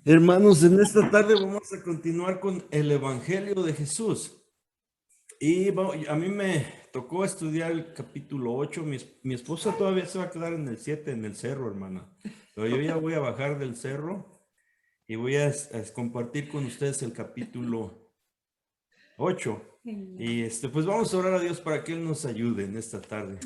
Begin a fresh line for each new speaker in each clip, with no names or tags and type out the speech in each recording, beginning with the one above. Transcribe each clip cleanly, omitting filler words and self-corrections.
Hermanos, en esta tarde vamos a continuar con el Evangelio de Jesús. A mí me tocó estudiar el capítulo 8. Mi esposa todavía se va a quedar en el 7, en el cerro, hermana. Pero yo ya voy a bajar del cerro y voy a compartir con ustedes el capítulo 8. Y pues vamos a orar a Dios para que Él nos ayude en esta tarde.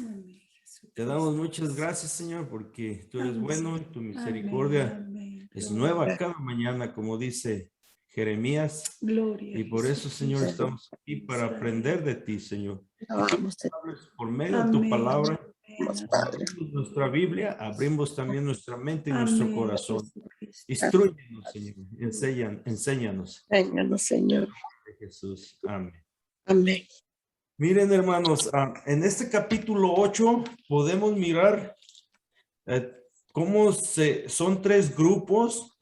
Te damos muchas gracias, Señor, porque tú eres bueno y tu misericordia es nueva cada mañana, como dice Jeremías.
Gloria.
Y por eso, Señor, estamos aquí para aprender de ti, Señor. Por medio de tu palabra, abrimos nuestra Biblia, abrimos también nuestra mente y nuestro corazón. Instrúyenos, Señor. Enséñanos.
Enséñanos, Señor.
Jesús. Amén.
Amén.
Miren, hermanos, en este capítulo 8 podemos mirar cómo son tres grupos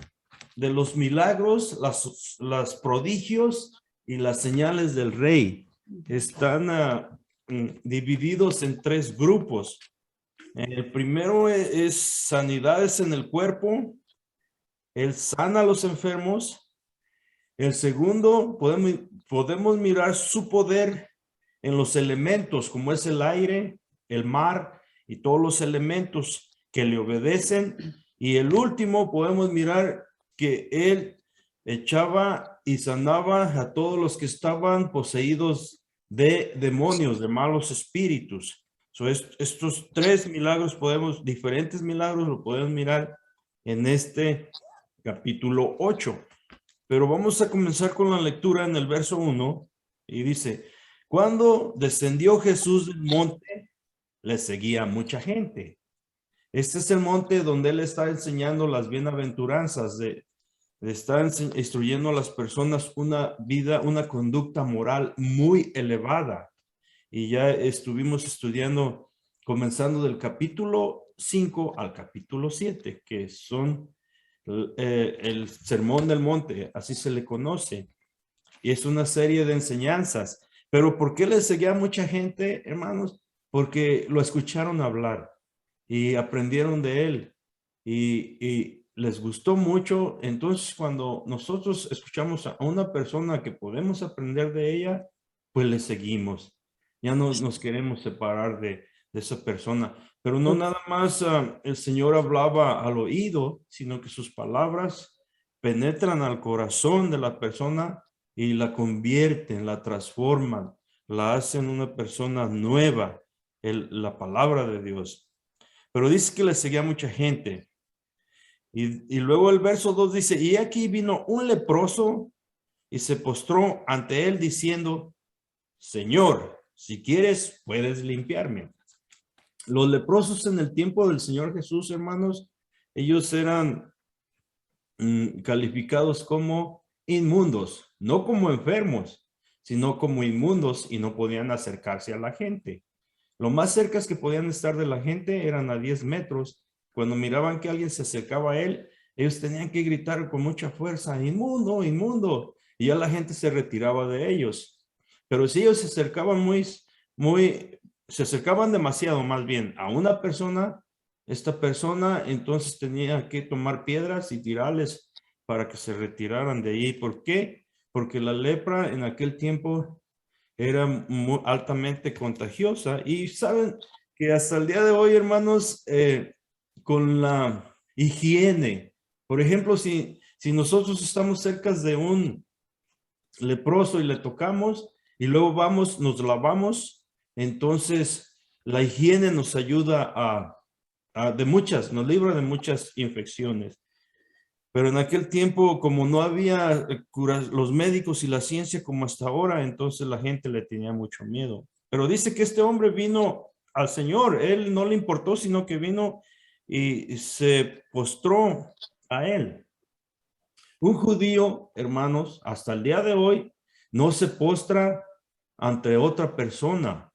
de los milagros, las prodigios y las señales del rey. Están divididos en tres grupos. El primero es sanidades en el cuerpo. Él sana a los enfermos. El segundo, podemos mirar su poder en los elementos, como es el aire, el mar y todos los elementos que le obedecen. Y el último, podemos mirar que él echaba y sanaba a todos los que estaban poseídos de demonios, de malos espíritus. Estos tres milagros diferentes milagros, lo podemos mirar en este capítulo 8. Pero vamos a comenzar con la lectura en el verso 1 y dice: cuando descendió Jesús del monte, le seguía mucha gente. Este es el monte donde él está enseñando las bienaventuranzas, de estar instruyendo a las personas una conducta moral muy elevada. Y ya estuvimos estudiando, comenzando del capítulo 5 al capítulo 7, que son el Sermón del Monte, así se le conoce. Y es una serie de enseñanzas. Pero ¿por qué le seguía mucha gente, hermanos? Porque lo escucharon hablar y aprendieron de él y les gustó mucho. Entonces, cuando nosotros escuchamos a una persona que podemos aprender de ella, pues le seguimos. Ya no nos queremos separar de esa persona. Pero no nada más el Señor hablaba al oído, sino que sus palabras penetran al corazón de la persona y la convierten, la transforman, la hacen una persona nueva, la palabra de Dios. Pero dice que le seguía mucha gente. Y luego el verso 2 dice: y aquí vino un leproso y se postró ante él diciendo: Señor, si quieres, puedes limpiarme. Los leprosos en el tiempo del Señor Jesús, hermanos, ellos eran calificados como inmundos, no como enfermos, sino como inmundos, y no podían acercarse a la gente. Lo más cerca que podían estar de la gente eran a 10 metros. Cuando miraban que alguien se acercaba a él, ellos tenían que gritar con mucha fuerza: inmundo, inmundo, y ya la gente se retiraba de ellos. Pero si ellos se acercaban se acercaban demasiado más bien a una persona, esta persona entonces tenía que tomar piedras y tirarles para que se retiraran de ahí. ¿Por qué? Porque la lepra en aquel tiempo era muy altamente contagiosa. Y saben que hasta el día de hoy, hermanos, con la higiene, por ejemplo, si nosotros estamos cerca de un leproso y le tocamos y luego vamos, nos lavamos, entonces la higiene nos ayuda nos libra de muchas infecciones. Pero en aquel tiempo, como no había curas, los médicos y la ciencia como hasta ahora, entonces la gente le tenía mucho miedo. Pero dice que este hombre vino al Señor, él no le importó, sino que vino y se postró a él. Un judío, hermanos, hasta el día de hoy, no se postra ante otra persona.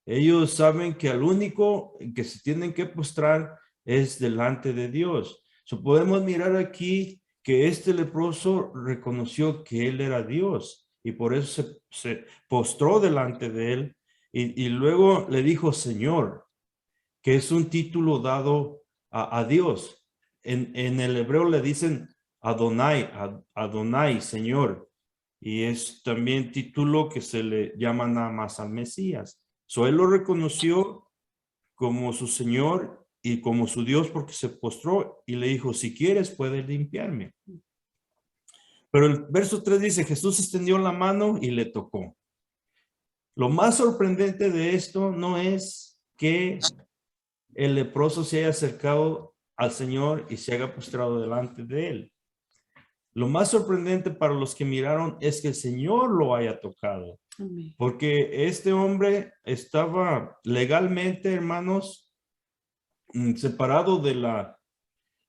Ellos saben que al único que se tienen que postrar es delante de Dios. Podemos mirar aquí que este leproso reconoció que él era Dios y por eso se postró delante de él y luego le dijo Señor, que es un título dado a Dios. En el hebreo le dicen Adonai, Señor. Y es también título que se le llama nada más al Mesías. So él lo reconoció como su Señor y como su Dios porque se postró y le dijo, si quieres puedes limpiarme. Pero el verso 3 dice, Jesús extendió la mano y le tocó. Lo más sorprendente de esto no es que el leproso se haya acercado al Señor y se haya postrado delante de él. Lo más sorprendente para los que miraron es que el Señor lo haya tocado.
Amén.
Porque este hombre estaba legalmente, hermanos, separado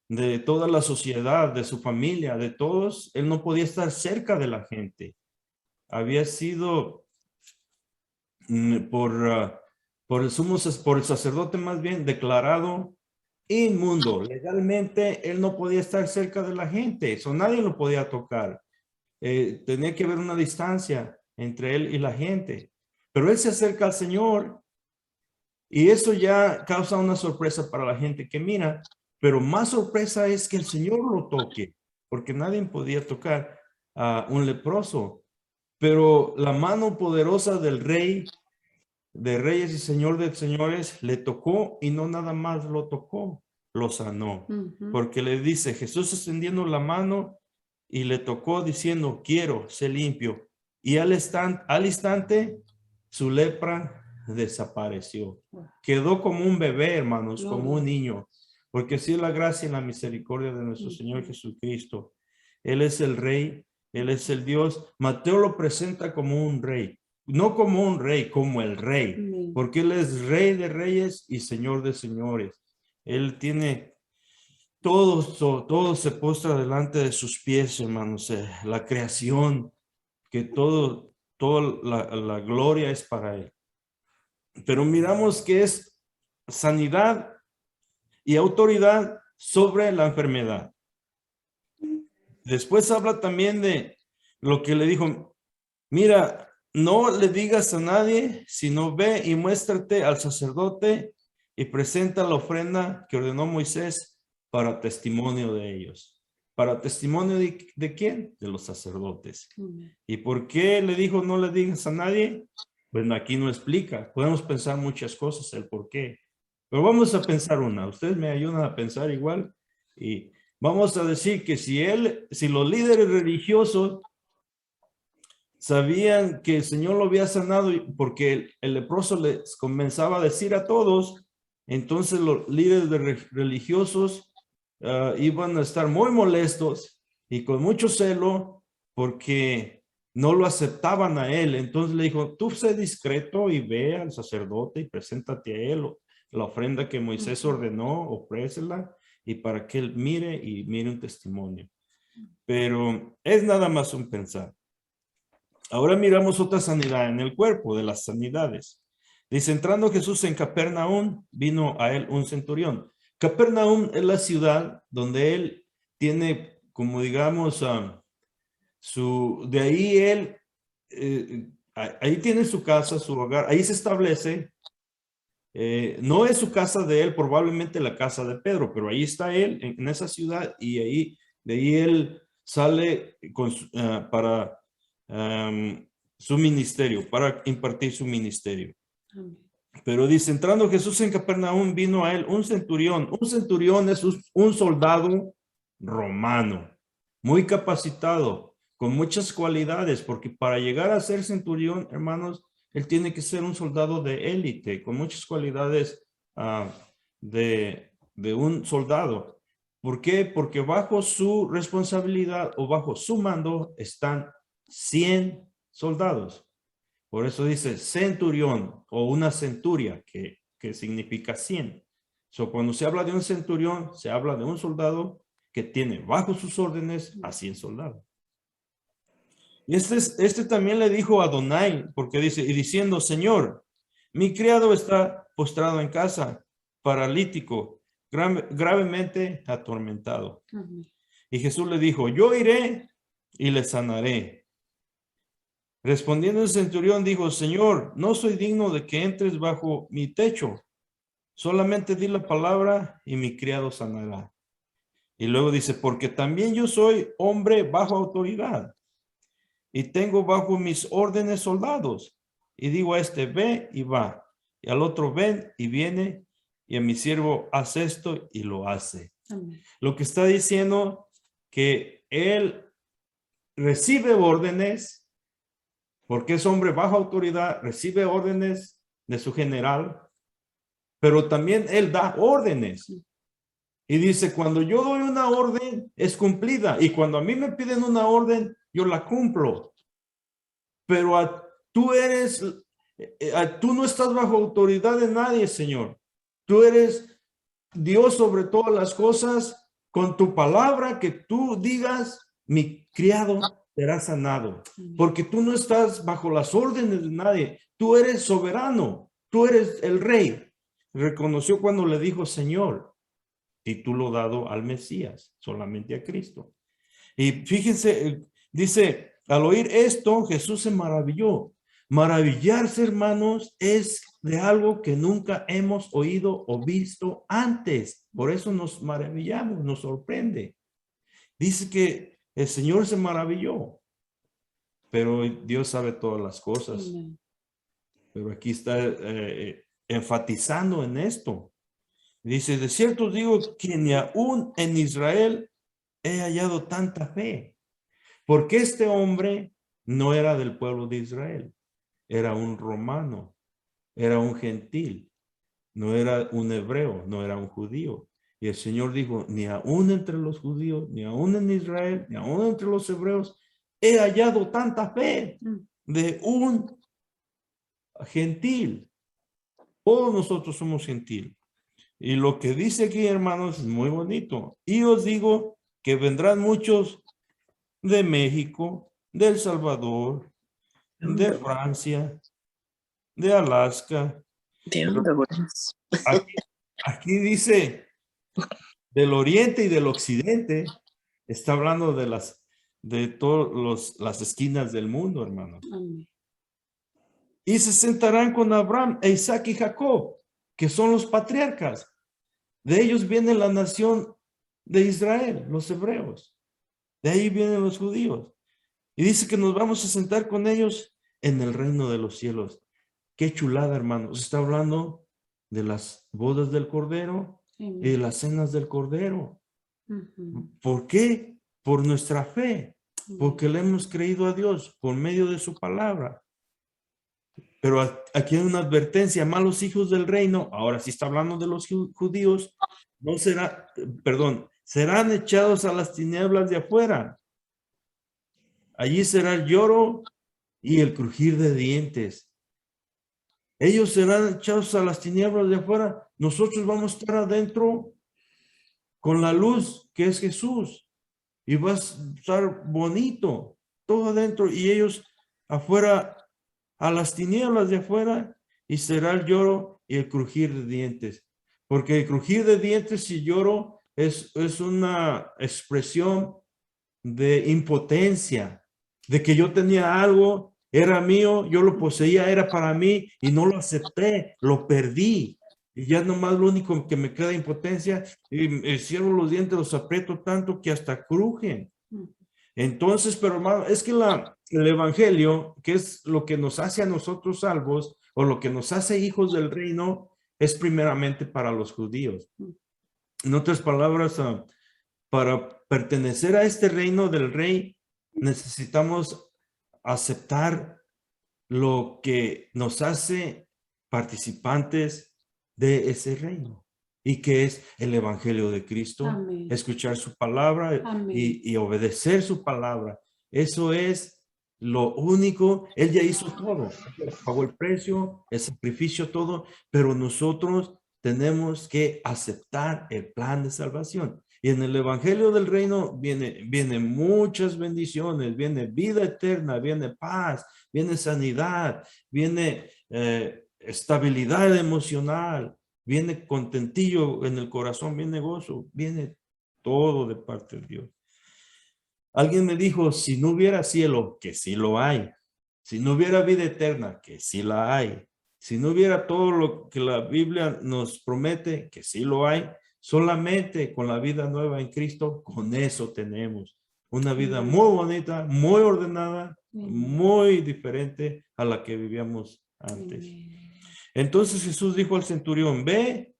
de toda la sociedad, de su familia, de todos. Él no podía estar cerca de la gente. Había sido por el sacerdote más bien declarado inmundo. Legalmente él no podía estar cerca de la gente, eso nadie lo podía tocar. Tenía que haber una distancia entre él y la gente. Pero él se acerca al Señor y eso ya causa una sorpresa para la gente que mira, pero más sorpresa es que el Señor lo toque, porque nadie podía tocar a un leproso. Pero la mano poderosa del Rey de Reyes y Señor de Señores le tocó y no nada más lo tocó, lo sanó. Porque le dice, Jesús extendiendo la mano y le tocó diciendo, quiero ser limpio. Y al instante su lepra desapareció. Quedó como un bebé, hermanos, como un niño. Porque así es la gracia y la misericordia de nuestro Señor Jesucristo. Él es el Rey, Él es el Dios. Mateo lo presenta como un rey. No como un rey, como el rey, porque él es rey de reyes y señor de señores. Él tiene todo se postra delante de sus pies, hermanos. La creación, que toda la gloria es para él. Pero miramos que es sanidad y autoridad sobre la enfermedad. Después habla también de lo que le dijo, mira, no le digas a nadie, sino ve y muéstrate al sacerdote y presenta la ofrenda que ordenó Moisés para testimonio de ellos. ¿Para testimonio de quién? De los sacerdotes. ¿Y por qué le dijo no le digas a nadie? Bueno, aquí no explica. Podemos pensar muchas cosas el por qué. Pero vamos a pensar una. Ustedes me ayudan a pensar igual. Y vamos a decir que si los líderes religiosos sabían que el Señor lo había sanado porque el leproso les comenzaba a decir a todos, entonces los líderes religiosos iban a estar muy molestos y con mucho celo porque no lo aceptaban a él. Entonces le dijo, tú sé discreto y ve al sacerdote y preséntate a él la ofrenda que Moisés ordenó, ofrécela y para que él mire un testimonio. Pero es nada más un pensar. Ahora miramos otra sanidad en el cuerpo de las sanidades. Dice, entrando Jesús en Capernaum, vino a él un centurión. Capernaum es la ciudad donde él tiene, como digamos, de ahí él, ahí tiene su casa, su hogar, ahí se establece. No es su casa de él, probablemente la casa de Pedro, pero ahí está él en esa ciudad y de ahí él sale para su ministerio, para impartir su ministerio. Pero dice, entrando Jesús en Capernaum, vino a él un centurión. Un centurión es un soldado romano, muy capacitado, con muchas cualidades, porque para llegar a ser centurión, hermanos, él tiene que ser un soldado de élite, con muchas cualidades de un soldado. ¿Por qué? Porque bajo su responsabilidad o bajo su mando están 100 soldados. Por eso dice centurión o una centuria, que significa 100. Cuando se habla de un centurión, se habla de un soldado que tiene bajo sus órdenes a 100 soldados. Y este también le dijo a Adonai, porque dice, y diciendo, Señor, mi criado está postrado en casa, paralítico, gravemente atormentado. Y Jesús le dijo, yo iré y le sanaré. Respondiendo el centurión dijo, Señor, no soy digno de que entres bajo mi techo. Solamente di la palabra y mi criado sanará. Y luego dice, porque también yo soy hombre bajo autoridad y tengo bajo mis órdenes soldados. Y digo a este, ve y va. Y al otro, ven y viene. Y a mi siervo, haz esto y lo hace.
Amén.
Lo que está diciendo que él recibe órdenes, porque es hombre bajo autoridad, recibe órdenes de su general, pero también él da órdenes. Y dice, cuando yo doy una orden, es cumplida. Y cuando a mí me piden una orden, yo la cumplo. Pero tú no estás bajo autoridad de nadie, Señor. Tú eres Dios sobre todas las cosas. Con tu palabra que tú digas, mi criado será sanado. Porque tú no estás bajo las órdenes de nadie. Tú eres soberano. Tú eres el rey. Reconoció cuando le dijo, Señor, título dado al Mesías, solamente a Cristo. Y fíjense, dice, al oír esto, Jesús se maravilló. Maravillarse, hermanos, es de algo que nunca hemos oído o visto antes. Por eso nos maravillamos, nos sorprende. Dice que el Señor se maravilló, pero Dios sabe todas las cosas.
Amén.
Pero aquí está enfatizando en esto. Dice, de cierto os digo que ni aún en Israel he hallado tanta fe. Porque este hombre no era del pueblo de Israel. Era un romano, era un gentil, no era un hebreo, no era un judío. Y el Señor dijo, ni aún entre los judíos, ni aún en Israel, ni aún entre los hebreos, he hallado tanta fe de un gentil. Todos nosotros somos gentil. Y lo que dice aquí, hermanos, es muy bonito. Y os digo que vendrán muchos de México, de El Salvador, de Francia, de Alaska.
¿De
Pero
dónde Honduras?
aquí dice del oriente y del occidente. Está hablando de todas las esquinas del mundo, hermanos.
Amén.
Y se sentarán con Abraham, e Isaac y Jacob, que son los patriarcas. De ellos viene la nación de Israel, los hebreos. De ahí vienen los judíos. Y dice que nos vamos a sentar con ellos en el reino de los cielos. Qué chulada, hermanos. Está hablando de las bodas del Cordero y de las cenas del Cordero. ¿Por qué? Por nuestra fe. Porque le hemos creído a Dios por medio de su palabra. Pero aquí hay una advertencia, malos hijos del reino, ahora sí está hablando de los judíos, serán echados a las tinieblas de afuera. Allí será el lloro y el crujir de dientes. Ellos serán echados a las tinieblas de afuera. Nosotros vamos a estar adentro con la luz que es Jesús. Y va a estar bonito, todo adentro. Y ellos afuera, a las tinieblas de afuera, y será el lloro y el crujir de dientes. Porque el crujir de dientes y lloro es una expresión de impotencia, de que yo tenía algo, era mío, yo lo poseía, era para mí y no lo acepté, lo perdí. Y ya nomás lo único que me queda impotencia, y cierro los dientes, los aprieto tanto que hasta crujen. Entonces, pero hermano, es que el evangelio, que es lo que nos hace a nosotros salvos, o lo que nos hace hijos del reino, es primeramente para los judíos. En otras palabras, para pertenecer a este reino del rey, necesitamos aceptar lo que nos hace participantes de ese reino, y que es el evangelio de Cristo.
Amén.
Escuchar su palabra y obedecer su palabra. Eso es lo único. Él ya hizo todo, pagó el precio, el sacrificio, todo, pero nosotros tenemos que aceptar el plan de salvación. Y en el evangelio del reino viene muchas bendiciones, viene vida eterna, viene paz, viene sanidad, viene estabilidad emocional, viene contentillo en el corazón, viene gozo, viene todo de parte de Dios. Alguien me dijo, si no hubiera cielo, que sí lo hay. Si no hubiera vida eterna, que sí la hay. Si no hubiera todo lo que la Biblia nos promete, que sí lo hay, Solamente con la vida nueva en Cristo, con eso tenemos una vida muy bonita, muy ordenada, muy diferente a la que vivíamos antes. Entonces Jesús dijo al centurión, ve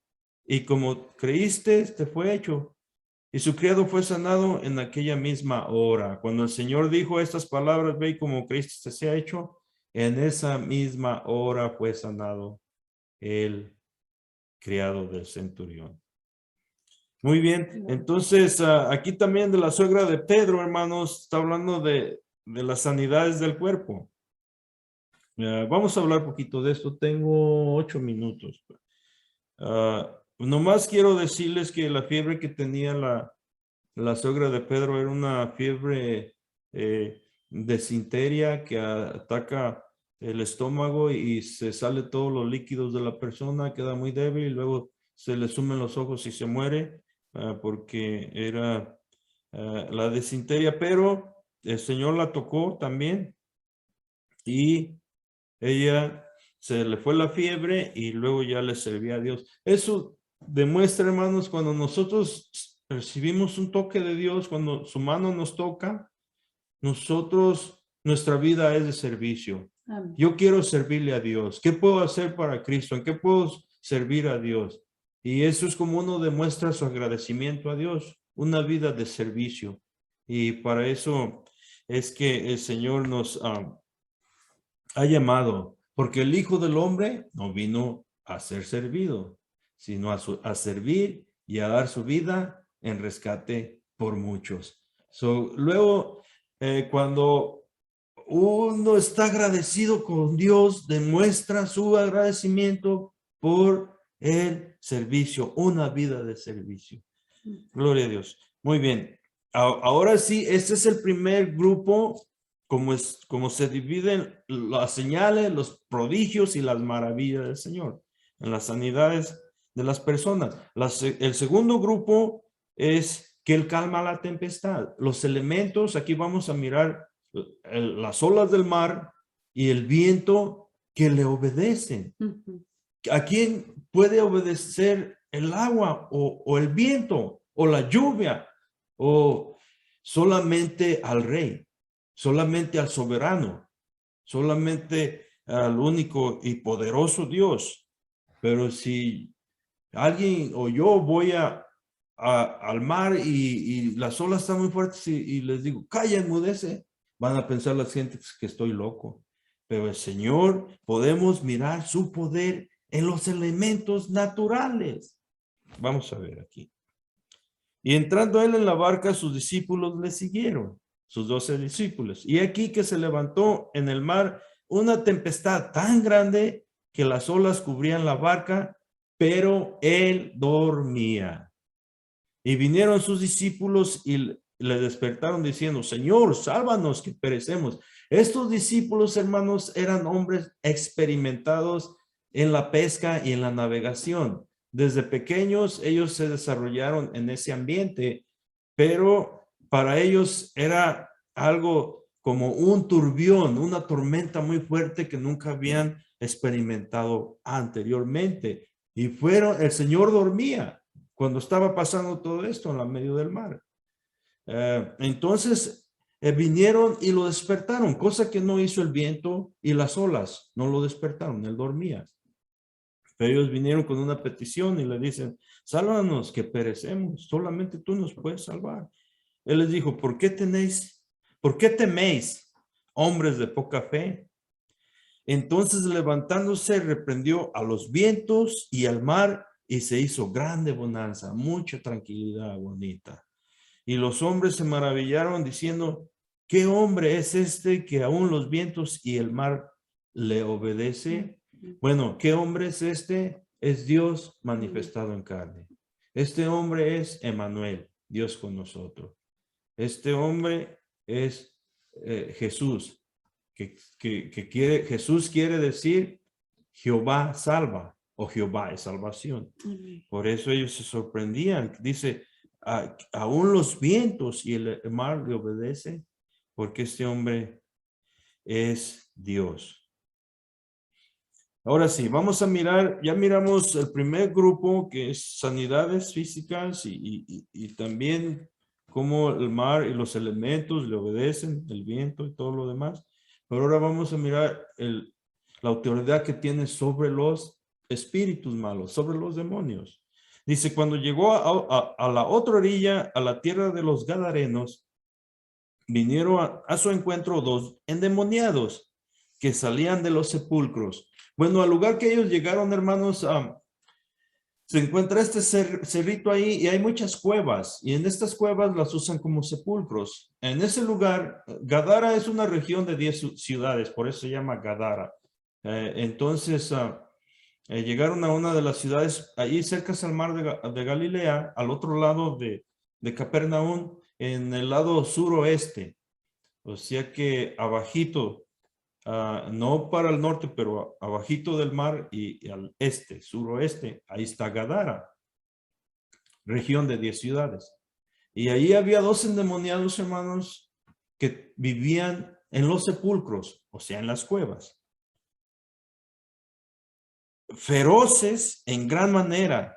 y como creíste, te fue hecho. Y su criado fue sanado en aquella misma hora. Cuando el Señor dijo estas palabras, ve y como creíste, te sea hecho, en esa misma hora fue sanado el criado del centurión. Muy bien, entonces aquí también de la suegra de Pedro, hermanos, está hablando de las sanidades del cuerpo. Vamos a hablar un poquito de esto, tengo 8 minutos. Nomás quiero decirles que la fiebre que tenía la suegra de Pedro era una fiebre de disentería que ataca el estómago y se sale todos los líquidos de la persona, queda muy débil y luego se le sumen los ojos y se muere porque era la disentería, pero el Señor la tocó también y ella se le fue la fiebre y luego ya le servía a Dios. Eso demuestra, hermanos, cuando nosotros recibimos un toque de Dios, cuando su mano nos toca, nuestra vida es de servicio. Amén. Yo quiero servirle a Dios. ¿Qué puedo hacer para Cristo? ¿En qué puedo servir a Dios? Y eso es como uno demuestra su agradecimiento a Dios, una vida de servicio. Y para eso es que el Señor nos ha llamado, porque el Hijo del Hombre no vino a ser servido, sino a servir y a dar su vida en rescate por muchos. Luego, cuando uno está agradecido con Dios, demuestra su agradecimiento por el servicio, una vida de servicio. Gloria a Dios. Muy bien. Ahora sí, este es el primer grupo, como se dividen las señales, los prodigios y las maravillas del Señor, en las sanidades de las personas. El segundo grupo es que Él calma la tempestad. Los elementos, aquí vamos a mirar las olas del mar y el viento que le obedecen. ¿A quién puede obedecer el agua o el viento o la lluvia? O solamente al rey, solamente al soberano, solamente al único y poderoso Dios. Pero si alguien o yo voy al mar y las olas están muy fuertes y les digo, calla, enmudece, van a pensar las gentes que estoy loco. Pero el Señor, podemos mirar su poder en los elementos naturales. Vamos a ver aquí. Y entrando él en la barca, sus discípulos le siguieron, sus 12 discípulos. Y aquí que se levantó en el mar una tempestad tan grande que las olas cubrían la barca, pero él dormía. Y vinieron sus discípulos y le despertaron diciendo, Señor, sálvanos que perecemos. Estos discípulos, hermanos, eran hombres experimentados en la pesca y en la navegación. Desde pequeños ellos se desarrollaron en ese ambiente, pero para ellos era algo como un turbión, una tormenta muy fuerte que nunca habían experimentado anteriormente. Y el Señor dormía cuando estaba pasando todo esto en la medio del mar. Entonces vinieron y lo despertaron, cosa que no hizo el viento y las olas, no lo despertaron, él dormía. Pero ellos vinieron con una petición y le dicen, sálvanos que perecemos, solamente tú nos puedes salvar. Él les dijo, ¿por qué teméis, hombres de poca fe? Entonces levantándose reprendió a los vientos y al mar y se hizo grande bonanza, mucha tranquilidad bonita. Y los hombres se maravillaron diciendo, ¿qué hombre es este que aún los vientos y el mar le obedece? Bueno, ¿qué hombre es este? Es Dios manifestado en carne. Este hombre es Emmanuel, Dios con nosotros. Este hombre es Jesús, Jesús quiere decir Jehová salva o Jehová es salvación. Por eso ellos se sorprendían. Dice, aún los vientos y el mar le obedecen porque este hombre es Dios. Ahora sí, vamos a mirar, ya miramos el primer grupo que es sanidades físicas y también cómo el mar y los elementos le obedecen, el viento y todo lo demás. Pero ahora vamos a mirar la autoridad que tiene sobre los espíritus malos, sobre los demonios. Dice, cuando llegó a la otra orilla, a la tierra de los Gadarenos, vinieron a su encuentro dos endemoniados que salían de los sepulcros. Bueno, al lugar que ellos llegaron, hermanos, se encuentra este cerrito ahí y hay muchas cuevas y en estas cuevas las usan como sepulcros. En ese lugar, Gadara es una región de 10 ciudades, por eso se llama Gadara. Entonces, llegaron a una de las ciudades allí cerca al mar de Galilea, al otro lado de Capernaum, en el lado suroeste. O sea que abajito, no para el norte, pero abajito del mar y al este, suroeste, ahí está Gadara, región de 10 ciudades. Y ahí había dos endemoniados, hermanos, que vivían en los sepulcros, o sea, en las cuevas. Feroces en gran manera,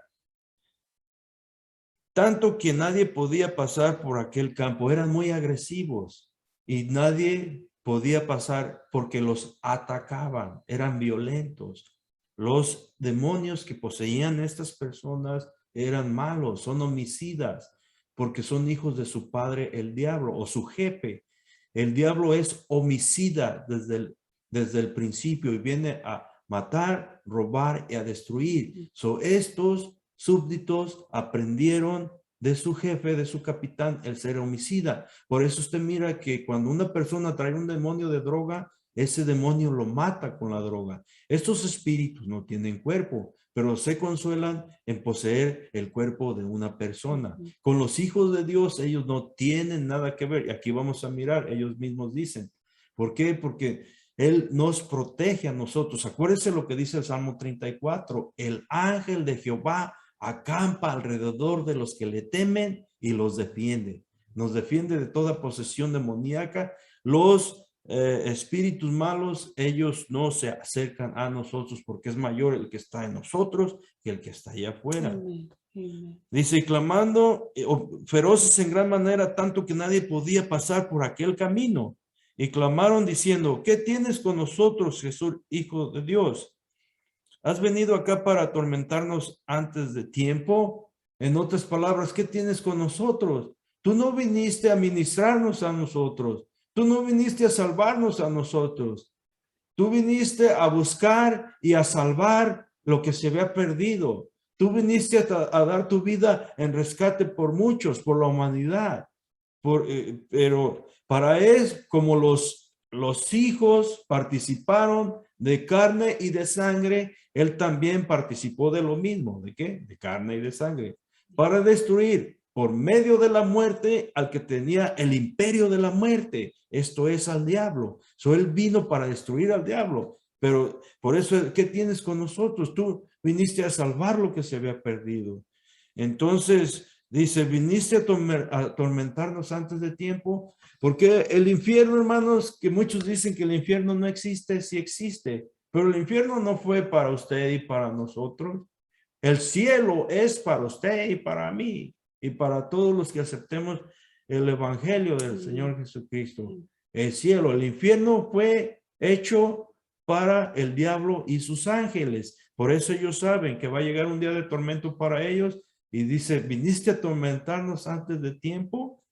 tanto que nadie podía pasar por aquel campo, eran muy agresivos y nadie podía pasar porque los atacaban, eran violentos. Los demonios que poseían estas personas eran malos, son homicidas, porque son hijos de su padre el diablo o su jefe. El diablo es homicida desde el principio y viene a matar, robar y a destruir. Estos súbditos aprendieron de su jefe, de su capitán, el ser homicida. Por eso usted mira que cuando una persona trae un demonio de droga, ese demonio lo mata con la droga. Estos espíritus no tienen cuerpo, pero se consuelan en poseer el cuerpo de una persona. Con los hijos de Dios, ellos no tienen nada que ver. Y aquí vamos a mirar, ellos mismos dicen. ¿Por qué? Porque Él nos protege a nosotros. Acuérdense lo que dice el Salmo 34. El ángel de Jehová acampa alrededor de los que le temen y los defiende. Nos defiende de toda posesión demoníaca. Los espíritus malos, ellos no se acercan a nosotros porque es mayor el que está en nosotros que el que está allá afuera.
Amén. Amén.
Dice, clamando, feroces en gran manera, tanto que nadie podía pasar por aquel camino. Y clamaron diciendo, ¿qué tienes con nosotros, Jesús, Hijo de Dios? ¿Has venido acá para atormentarnos antes de tiempo? En otras palabras, ¿qué tienes con nosotros? Tú no viniste a ministrarnos a nosotros. Tú no viniste a salvarnos a nosotros. Tú viniste a buscar y a salvar lo que se había perdido. Tú viniste a dar tu vida en rescate por muchos, por la humanidad. Pero para eso, como los hijos participaron de carne y de sangre, él también participó de lo mismo. ¿De qué? De carne y de sangre. Para destruir por medio de la muerte al que tenía el imperio de la muerte. Esto es al diablo. Él vino para destruir al diablo. Pero por eso, ¿qué tienes con nosotros? Tú viniste a salvar lo que se había perdido. Entonces, dice, viniste a atormentarnos antes de tiempo, porque el infierno, hermanos, que muchos dicen que el infierno no existe, sí existe, pero el infierno no fue para usted y para nosotros. El cielo es para usted y para mí y para todos los que aceptemos el evangelio del Señor Jesucristo. El cielo, el infierno fue hecho para el diablo y sus ángeles. Por eso ellos saben que va a llegar un día de tormento para ellos. Y dice, ¿viniste a atormentarnos antes de tiempo?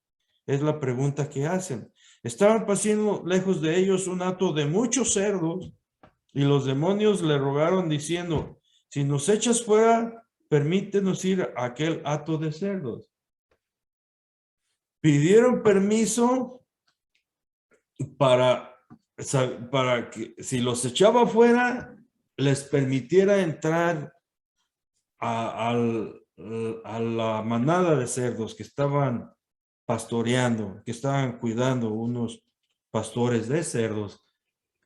Es la pregunta que hacen. Estaban pasando lejos de ellos un hato de muchos cerdos y los demonios le rogaron diciendo, si nos echas fuera, permítenos ir a aquel hato de cerdos. Pidieron permiso para que si los echaba fuera, les permitiera entrar a la manada de cerdos que estaban pastoreando, que estaban cuidando unos pastores de cerdos.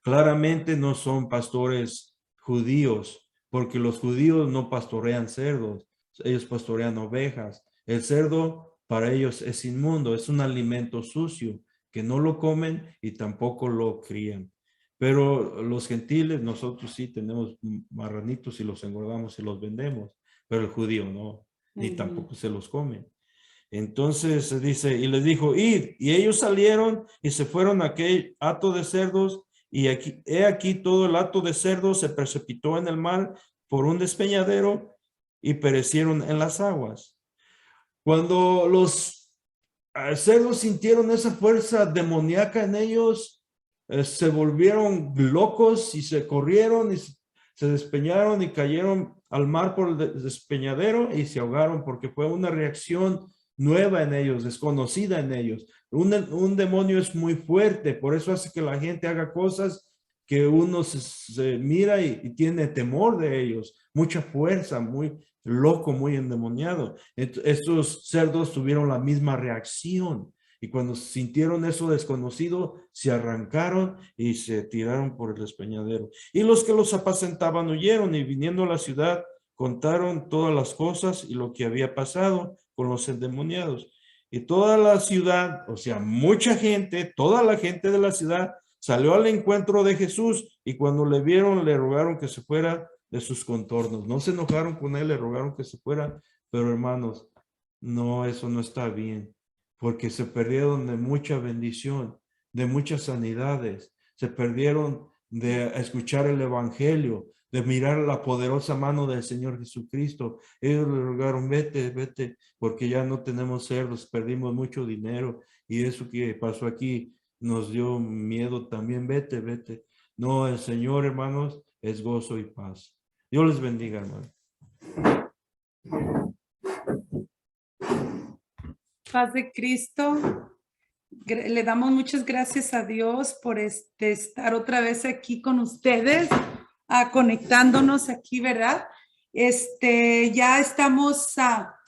Claramente no son pastores judíos, porque los judíos no pastorean cerdos, ellos pastorean ovejas. El cerdo para ellos es inmundo, es un alimento sucio, que no lo comen y tampoco lo crían. Pero los gentiles, nosotros sí tenemos marranitos y los engordamos y los vendemos, pero el judío no, ni tampoco se los come. Entonces dice, y les dijo, id, y ellos salieron y se fueron a aquel hato de cerdos, y aquí, he aquí todo el hato de cerdos se precipitó en el mar por un despeñadero y perecieron en las aguas. Cuando los cerdos sintieron esa fuerza demoníaca en ellos, se volvieron locos y se corrieron y se despeñaron y cayeron al mar por el despeñadero y se ahogaron porque fue una reacción nueva en ellos, desconocida en ellos. Un demonio es muy fuerte, por eso hace que la gente haga cosas que uno se mira y tiene temor de ellos, mucha fuerza, muy loco, muy endemoniado. Estos cerdos tuvieron la misma reacción y cuando sintieron eso desconocido, se arrancaron y se tiraron por el despeñadero. Y los que los apacentaban huyeron y viniendo a la ciudad, contaron todas las cosas y lo que había pasado con los endemoniados. Y toda la ciudad, o sea, mucha gente, toda la gente de la ciudad salió al encuentro de Jesús y cuando le vieron le rogaron que se fuera de sus contornos. No se enojaron con él, le rogaron que se fuera, pero hermanos, no, eso no está bien, porque se perdieron de mucha bendición, de muchas sanidades, se perdieron de escuchar el evangelio, de mirar la poderosa mano del Señor Jesucristo. Ellos le rogaron, vete, vete, porque ya no tenemos cerdos, perdimos mucho dinero y eso que pasó aquí nos dio miedo también, vete, vete. No, el Señor, hermanos, es gozo y paz. Dios les bendiga, hermano.
Paz de Cristo. Le damos muchas gracias a Dios por estar otra vez aquí con ustedes, conectándonos aquí, ¿verdad? Ya estamos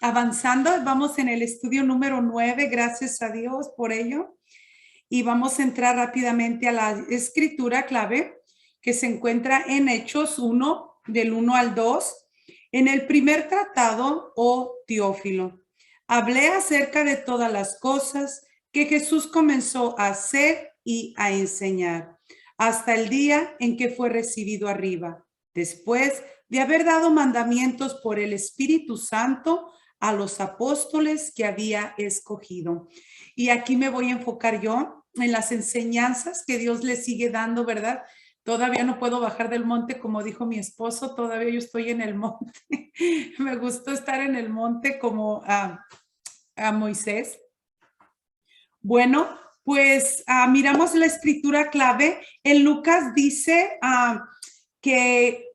avanzando, vamos en el estudio número 9, gracias a Dios por ello. Y vamos a entrar rápidamente a la escritura clave que se encuentra en Hechos 1, del 1 al 2, en el primer tratado, oh Teófilo. Hablé acerca de todas las cosas que Jesús comenzó a hacer y a enseñar, hasta el día en que fue recibido arriba, después de haber dado mandamientos por el Espíritu Santo a los apóstoles que había escogido. Y aquí me voy a enfocar yo en las enseñanzas que Dios le sigue dando, ¿verdad? Todavía no puedo bajar del monte, como dijo mi esposo, todavía yo estoy en el monte. Me gustó estar en el monte como a Moisés. Bueno, pues miramos la escritura clave. En Lucas dice que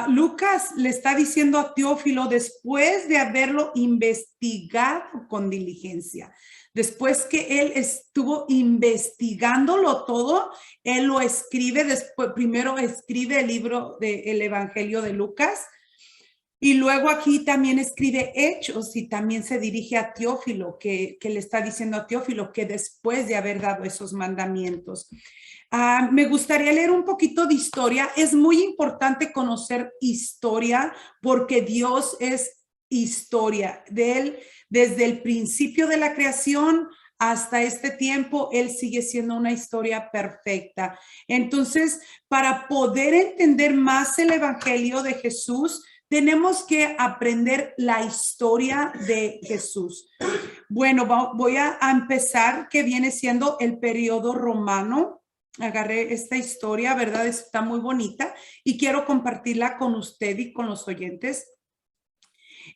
Lucas le está diciendo a Teófilo después de haberlo investigado con diligencia. Después que él estuvo investigándolo todo, él lo escribe, después, primero escribe el libro del Evangelio de Lucas, y luego aquí también escribe Hechos y también se dirige a Teófilo, que le está diciendo a Teófilo que después de haber dado esos mandamientos. Me gustaría leer un poquito de historia. Es muy importante conocer historia porque Dios es historia. De Él, desde el principio de la creación hasta este tiempo, Él sigue siendo una historia perfecta. Entonces, para poder entender más el Evangelio de Jesús, tenemos que aprender la historia de Jesús. Bueno, voy a empezar, que viene siendo el periodo romano. Agarré esta historia, ¿verdad? Está muy bonita y quiero compartirla con usted y con los oyentes.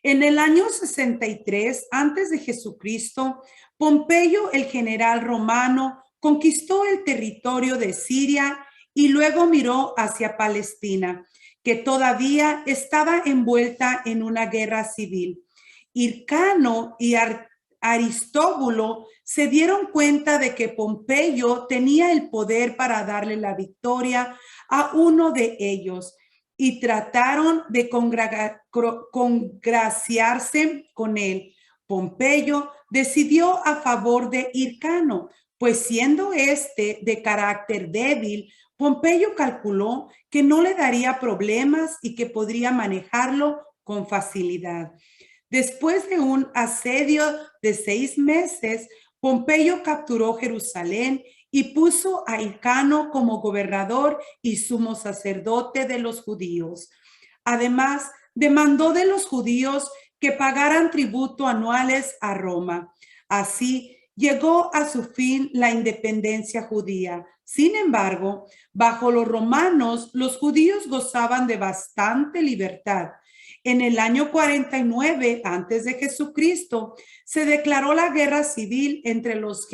En el año 63, antes de Jesucristo, Pompeyo, el general romano, conquistó el territorio de Siria y luego miró hacia Palestina, que todavía estaba envuelta en una guerra civil. Hircano y Aristóbulo se dieron cuenta de que Pompeyo tenía el poder para darle la victoria a uno de ellos y trataron de congraciarse con él. Pompeyo decidió a favor de Hircano, pues siendo de carácter débil, Pompeyo calculó que no le daría problemas y que podría manejarlo con facilidad. Después de un asedio de 6 meses, Pompeyo capturó Jerusalén y puso a Hircano como gobernador y sumo sacerdote de los judíos. Además, demandó de los judíos que pagaran tributo anuales a Roma. Así llegó a su fin la independencia judía. Sin embargo, bajo los romanos, los judíos gozaban de bastante libertad. En el año 49 antes de Jesucristo, se declaró la guerra civil entre los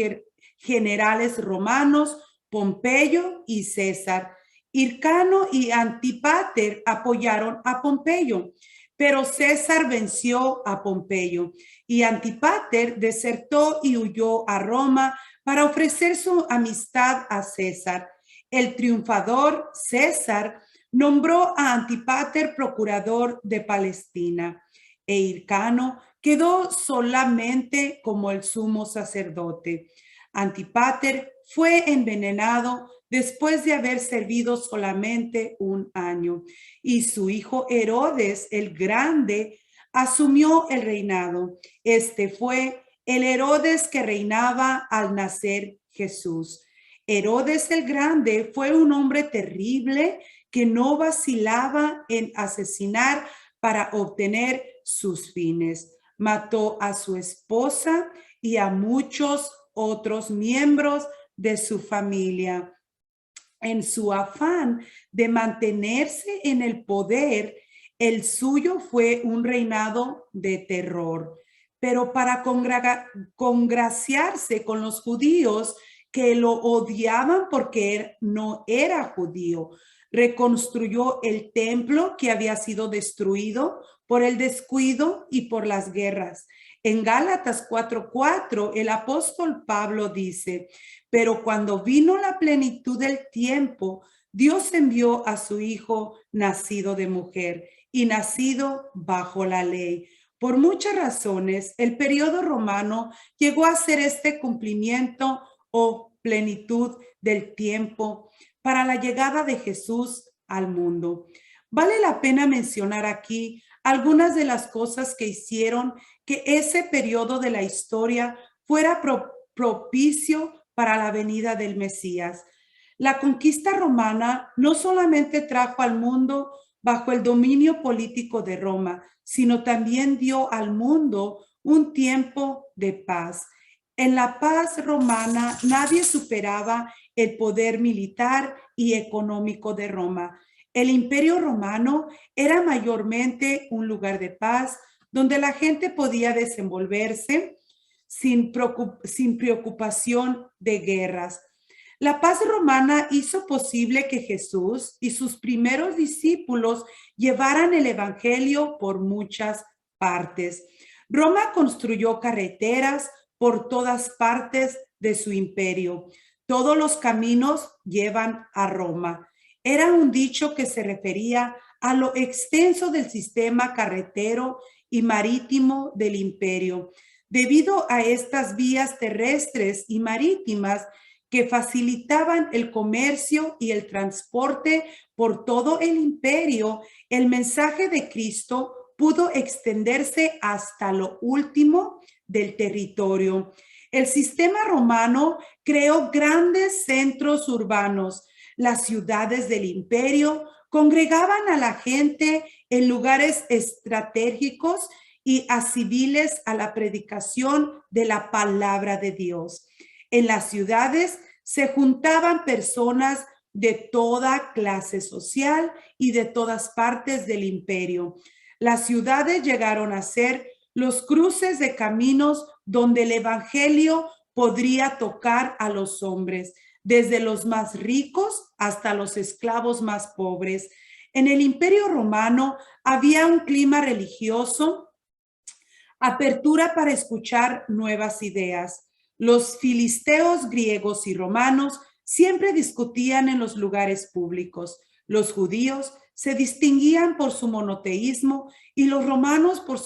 generales romanos Pompeyo y César. Hircano y Antípater apoyaron a Pompeyo, pero César venció a Pompeyo y Antípater desertó y huyó a Roma para ofrecer su amistad a César. El triunfador César nombró a Antípater procurador de Palestina e Hircano quedó solamente como el sumo sacerdote. Antípater fue envenenado después de haber servido solamente un año, y su hijo Herodes el Grande asumió el reinado. Este fue el Herodes que reinaba al nacer Jesús. Herodes el Grande fue un hombre terrible que no vacilaba en asesinar para obtener sus fines. Mató a su esposa y a muchos otros miembros de su familia. En su afán de mantenerse en el poder, el suyo fue un reinado de terror. Pero para congraciarse con los judíos que lo odiaban porque no era judío, reconstruyó el templo que había sido destruido por el descuido y por las guerras. En Gálatas 4:4, el apóstol Pablo dice: pero cuando vino la plenitud del tiempo, Dios envió a su Hijo nacido de mujer y nacido bajo la ley. Por muchas razones, el periodo romano llegó a ser este cumplimiento o plenitud del tiempo para la llegada de Jesús al mundo. Vale la pena mencionar aquí algunas de las cosas que hicieron que ese periodo de la historia fuera propicio para la venida del Mesías. La conquista romana no solamente trajo al mundo bajo el dominio político de Roma, sino también dio al mundo un tiempo de paz. En la paz romana nadie superaba el poder militar y económico de Roma. El Imperio Romano era mayormente un lugar de paz donde la gente podía desenvolverse sin preocupación de guerras. La paz romana hizo posible que Jesús y sus primeros discípulos llevaran el evangelio por muchas partes. Roma construyó carreteras por todas partes de su imperio. Todos los caminos llevan a Roma. Era un dicho que se refería a lo extenso del sistema carretero y marítimo del imperio. Debido a estas vías terrestres y marítimas que facilitaban el comercio y el transporte por todo el imperio, el mensaje de Cristo pudo extenderse hasta lo último del territorio. El sistema romano creó grandes centros urbanos. Las ciudades del imperio congregaban a la gente en lugares estratégicos y accesibles a la predicación de la palabra de Dios. En las ciudades se juntaban personas de toda clase social y de todas partes del imperio. Las ciudades llegaron a ser los cruces de caminos donde el evangelio podría tocar a los hombres, desde los más ricos hasta los esclavos más pobres. En el Imperio Romano había un clima religioso, apertura para escuchar nuevas ideas. Los filisteos griegos y romanos siempre discutían en los lugares públicos. Los judíos se distinguían por su monoteísmo y los romanos por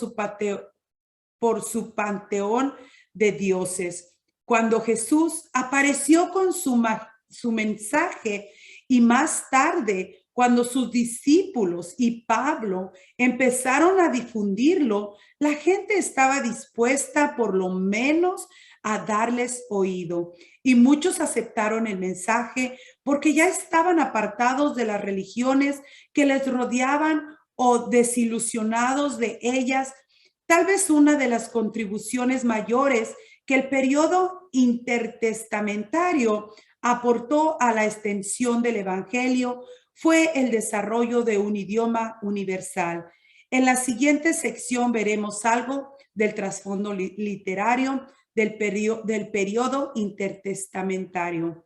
su panteón de dioses. Cuando Jesús apareció con su mensaje y más tarde, cuando sus discípulos y Pablo empezaron a difundirlo, la gente estaba dispuesta por lo menos a darles oído. Y muchos aceptaron el mensaje porque ya estaban apartados de las religiones que les rodeaban o desilusionados de ellas. Tal vez una de las contribuciones mayores que el periodo intertestamentario aportó a la extensión del evangelio fue el desarrollo de un idioma universal. En la siguiente sección veremos algo del trasfondo literario del periodo intertestamentario.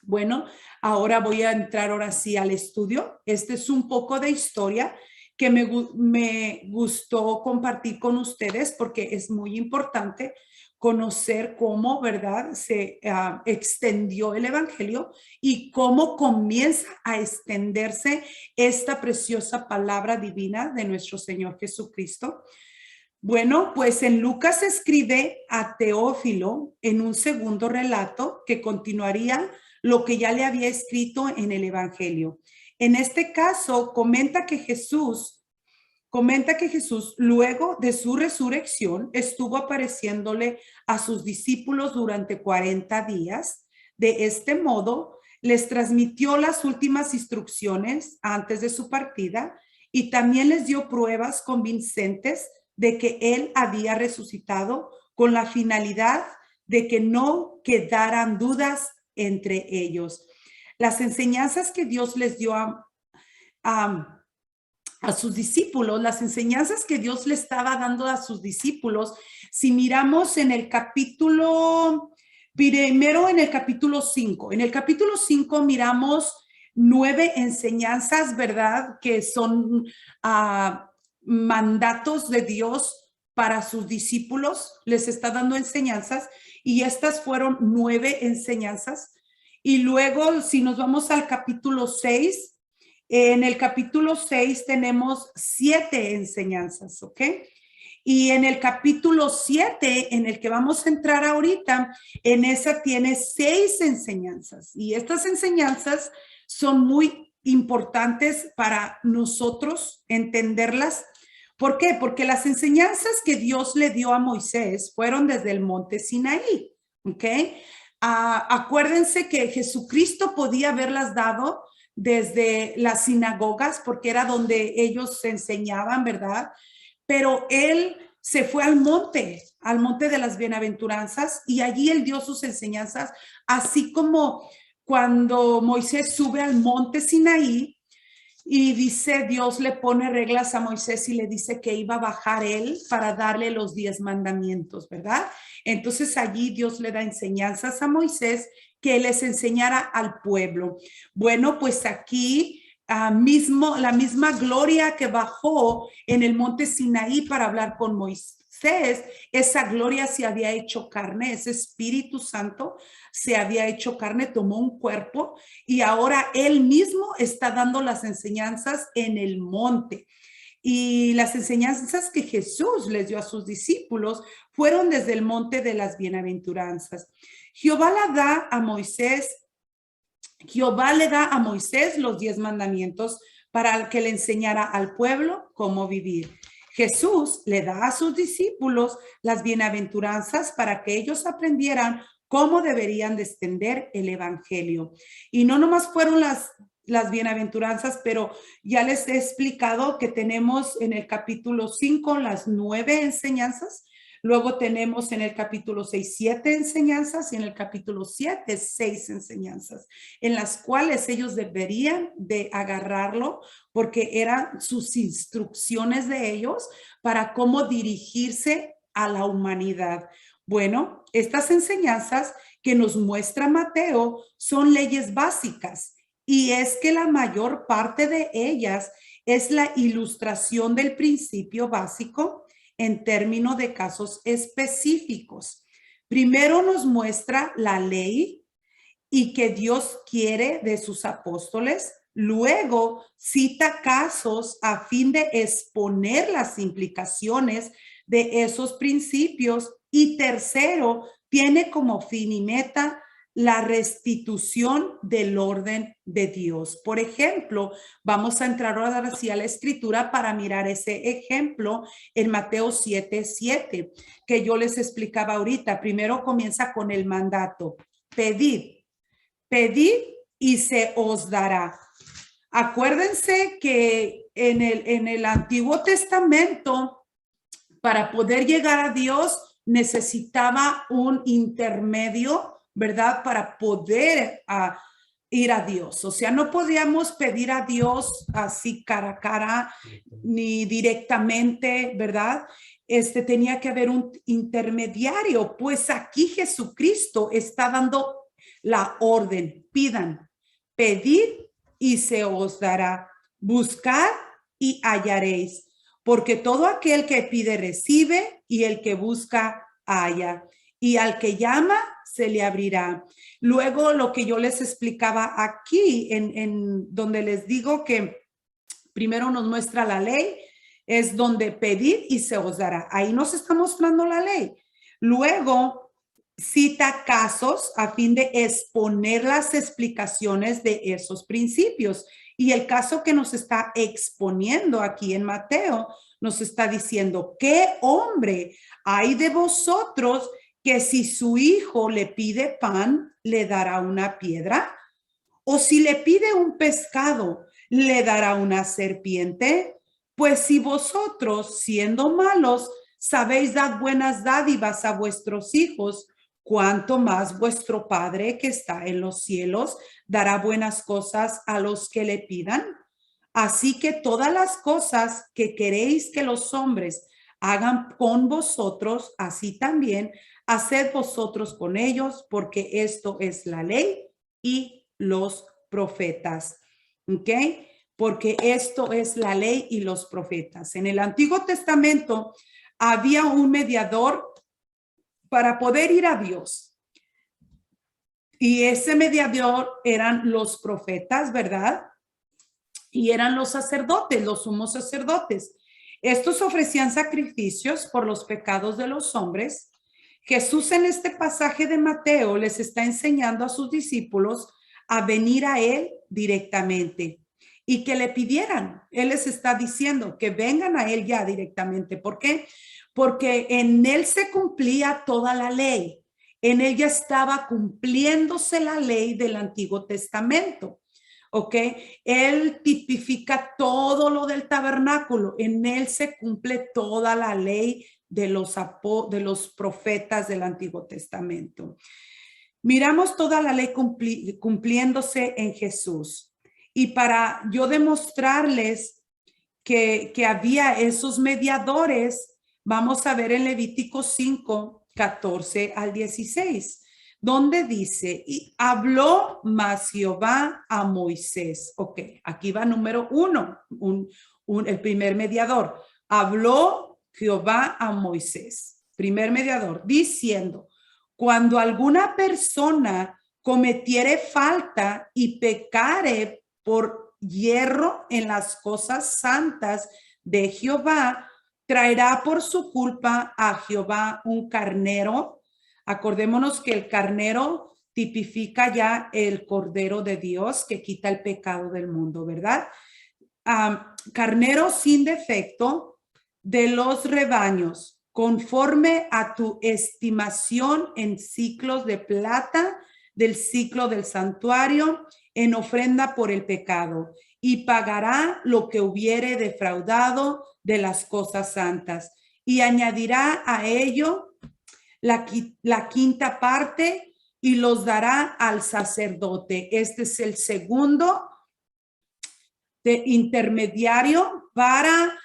Bueno, ahora voy a entrar ahora sí al estudio. Este es un poco de historia que me gustó compartir con ustedes porque es muy importante conocer cómo, ¿verdad?, se extendió el evangelio y cómo comienza a extenderse esta preciosa palabra divina de nuestro Señor Jesucristo. Bueno, pues en Lucas escribe a Teófilo en un segundo relato que continuaría lo que ya le había escrito en el evangelio. En este caso, comenta que Jesús, luego de su resurrección, estuvo apareciéndole a sus discípulos durante 40 días. De este modo, les transmitió las últimas instrucciones antes de su partida y también les dio pruebas convincentes de que él había resucitado con la finalidad de que no quedaran dudas entre ellos. Las enseñanzas que Dios les dio a sus discípulos, las enseñanzas que Dios le estaba dando a sus discípulos, si miramos en el capítulo, primero en el capítulo 5, en el capítulo 5 miramos 9 enseñanzas, ¿verdad?, que son mandatos de Dios para sus discípulos, les está dando enseñanzas y estas fueron 9 enseñanzas. Y luego, si nos vamos al capítulo 6, en el capítulo 6 tenemos 7 enseñanzas, ¿ok? Y en el capítulo 7, en el que vamos a entrar ahorita, en esa tiene 6 enseñanzas. Y estas enseñanzas son muy importantes para nosotros entenderlas. ¿Por qué? Porque las enseñanzas que Dios le dio a Moisés fueron desde el monte Sinaí, ¿ok? Acuérdense que Jesucristo podía haberlas dado desde las sinagogas porque era donde ellos se enseñaban, ¿verdad? Pero él se fue al monte de las bienaventuranzas y allí él dio sus enseñanzas, así como cuando Moisés sube al monte Sinaí y dice, Dios le pone reglas a Moisés y le dice que iba a bajar él para darle los 10 mandamientos, ¿verdad? Entonces allí Dios le da enseñanzas a Moisés que les enseñara al pueblo. Bueno, pues aquí la misma gloria que bajó en el monte Sinaí para hablar con Moisés, esa gloria se había hecho carne, ese Espíritu Santo se había hecho carne, tomó un cuerpo y ahora él mismo está dando las enseñanzas en el monte. Y las enseñanzas que Jesús les dio a sus discípulos fueron desde el monte de las bienaventuranzas. Jehová le da a Moisés los 10 mandamientos para que le enseñara al pueblo cómo vivir. Jesús le da a sus discípulos las bienaventuranzas para que ellos aprendieran cómo deberían de extender el evangelio. Y no nomás fueron las bienaventuranzas, pero ya les he explicado que tenemos en el capítulo 5 las 9 enseñanzas. Luego tenemos en el capítulo 6, 7 enseñanzas y en el capítulo 7, 6 enseñanzas, en las cuales ellos deberían de agarrarlo porque eran sus instrucciones de ellos para cómo dirigirse a la humanidad. Bueno, estas enseñanzas que nos muestra Mateo son leyes básicas y es que la mayor parte de ellas es la ilustración del principio básico en términos de casos específicos. Primero nos muestra la ley y que Dios quiere de sus apóstoles. Luego cita casos a fin de exponer las implicaciones de esos principios. Y tercero, tiene como fin y meta la restitución del orden de Dios. Por ejemplo, vamos a entrar ahora hacia a la escritura para mirar ese ejemplo en Mateo 7:7, que yo les explicaba ahorita. Primero comienza con el mandato: pedid, pedid y se os dará. Acuérdense que en el Antiguo Testamento, para poder llegar a Dios, necesitaba un intermedio, ¿verdad? Para poder ir a Dios. O sea, no podíamos pedir a Dios así cara a cara, ni directamente, ¿verdad? Tenía que haber un intermediario, pues aquí Jesucristo está dando la orden: pidan, pedid y se os dará, buscad y hallaréis, porque todo aquel que pide recibe, y el que busca halla, y al que llama se le abrirá. Luego, lo que yo les explicaba aquí, en donde les digo que primero nos muestra la ley, es donde pedid y se os dará. Ahí nos está mostrando la ley. Luego cita casos a fin de exponer las explicaciones de esos principios. Y el caso que nos está exponiendo aquí en Mateo nos está diciendo: ¿qué hombre hay de vosotros que si su hijo le pide pan, le dará una piedra? ¿O si le pide un pescado, le dará una serpiente? Pues si vosotros, siendo malos, sabéis dar buenas dádivas a vuestros hijos, cuánto más vuestro Padre que está en los cielos dará buenas cosas a los que le pidan. Así que todas las cosas que queréis que los hombres hagan con vosotros, así también haced vosotros con ellos, porque esto es la ley y los profetas. ¿Ok? Porque esto es la ley y los profetas. En el Antiguo Testamento había un mediador para poder ir a Dios. Y ese mediador eran los profetas, ¿verdad? Y eran los sacerdotes, los sumos sacerdotes. Estos ofrecían sacrificios por los pecados de los hombres. Jesús, en este pasaje de Mateo, les está enseñando a sus discípulos a venir a él directamente y que le pidieran. Él les está diciendo que vengan a él ya directamente. ¿Por qué? Porque en él se cumplía toda la ley. En él ya estaba cumpliéndose la ley del Antiguo Testamento. ¿Ok? Él tipifica todo lo del tabernáculo. En él se cumple toda la ley de los profetas del Antiguo Testamento. Miramos toda la ley cumpliéndose en Jesús. Y para yo demostrarles que había esos mediadores, vamos a ver en Levítico 5, 14 al 16, donde dice: y habló más Jehová a Moisés. Ok, aquí va número 1, el primer mediador. Habló Jehová a Moisés, primer mediador, diciendo: cuando alguna persona cometiere falta y pecare por hierro en las cosas santas de Jehová, traerá por su culpa a Jehová un carnero. Acordémonos que el carnero tipifica ya el Cordero de Dios que quita el pecado del mundo, ¿verdad? Carnero sin defecto de los rebaños, conforme a tu estimación en ciclos de plata, del ciclo del santuario, en ofrenda por el pecado, y pagará lo que hubiere defraudado de las cosas santas, y añadirá a ello la quinta parte, y los dará al sacerdote. Este es el segundo intermediario para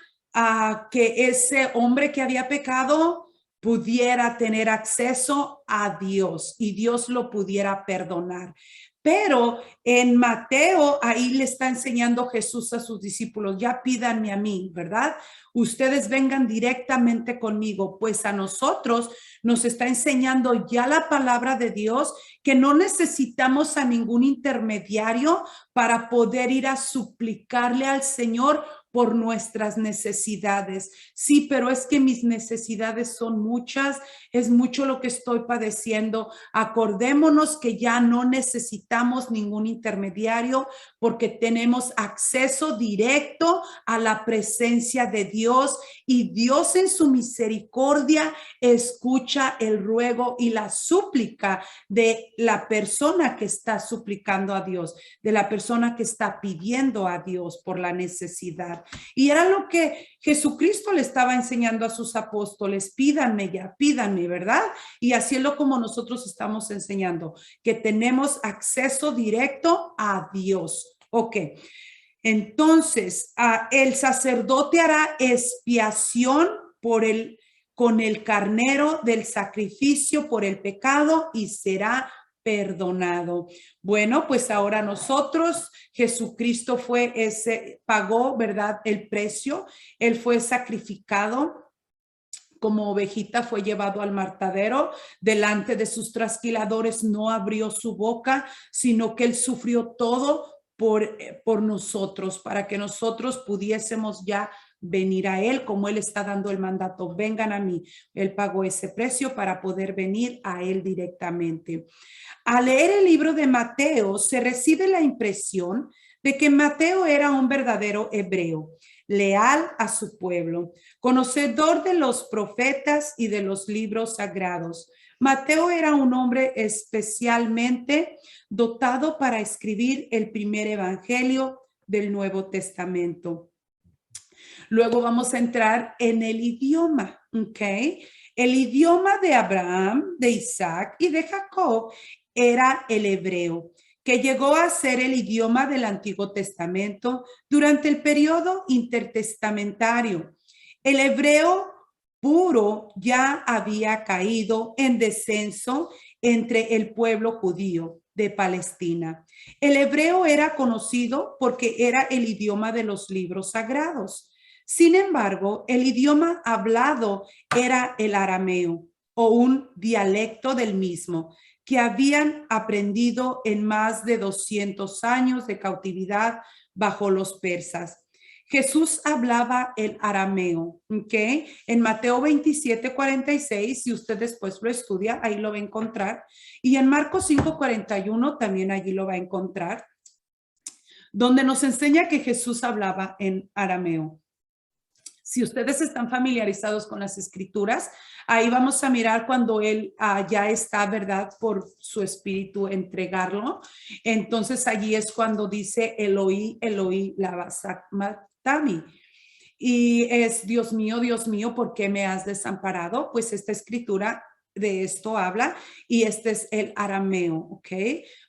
que ese hombre que había pecado pudiera tener acceso a Dios y Dios lo pudiera perdonar. Pero en Mateo, ahí le está enseñando Jesús a sus discípulos: ya pídanme a mí, ¿verdad? Ustedes vengan directamente conmigo, pues a nosotros nos está enseñando ya la palabra de Dios, que no necesitamos a ningún intermediario para poder ir a suplicarle al Señor por nuestras necesidades. Sí, pero es que mis necesidades son muchas, es mucho lo que estoy padeciendo. Acordémonos que ya no necesitamos ningún intermediario porque tenemos acceso directo a la presencia de Dios, y Dios en su misericordia escucha el ruego y la súplica de la persona que está suplicando a Dios, de la persona que está pidiendo a Dios por la necesidad. Y era lo que Jesucristo le estaba enseñando a sus apóstoles: pídanme ya, pídanme, ¿verdad? Y así es lo como nosotros estamos enseñando, que tenemos acceso directo a Dios. Ok. Entonces, el sacerdote hará expiación con el carnero del sacrificio por el pecado y será perdonado. Bueno, pues ahora nosotros, Jesucristo pagó, ¿verdad?, el precio. Él fue sacrificado como ovejita, fue llevado al matadero. Delante de sus trasquiladores no abrió su boca, sino que él sufrió todo por nosotros, para que nosotros pudiésemos ya venir a él, como él está dando el mandato: vengan a mí. Él pagó ese precio para poder venir a él directamente. Al leer el libro de Mateo, se recibe la impresión de que Mateo era un verdadero hebreo, leal a su pueblo, conocedor de los profetas y de los libros sagrados. Mateo era un hombre especialmente dotado para escribir el primer evangelio del Nuevo Testamento. Luego vamos a entrar en el idioma, ¿ok? El idioma de Abraham, de Isaac y de Jacob era el hebreo, que llegó a ser el idioma del Antiguo Testamento durante el periodo intertestamentario. El hebreo puro ya había caído en descenso entre el pueblo judío de Palestina. El hebreo era conocido porque era el idioma de los libros sagrados. Sin embargo, el idioma hablado era el arameo, o un dialecto del mismo, que habían aprendido en más de 200 años de cautividad bajo los persas. Jesús hablaba el arameo, ¿ok? En Mateo 27:46, si usted después lo estudia, ahí lo va a encontrar. Y en Marcos 5:41 también allí lo va a encontrar, donde nos enseña que Jesús hablaba en arameo. Si ustedes están familiarizados con las escrituras, ahí vamos a mirar cuando él ya está, ¿verdad?, por su espíritu entregarlo. Entonces allí es cuando dice: Eloí, Eloí, lama sabactani. Y es: Dios mío, ¿por qué me has desamparado? Pues esta escritura de esto habla, y este es el arameo, ¿ok?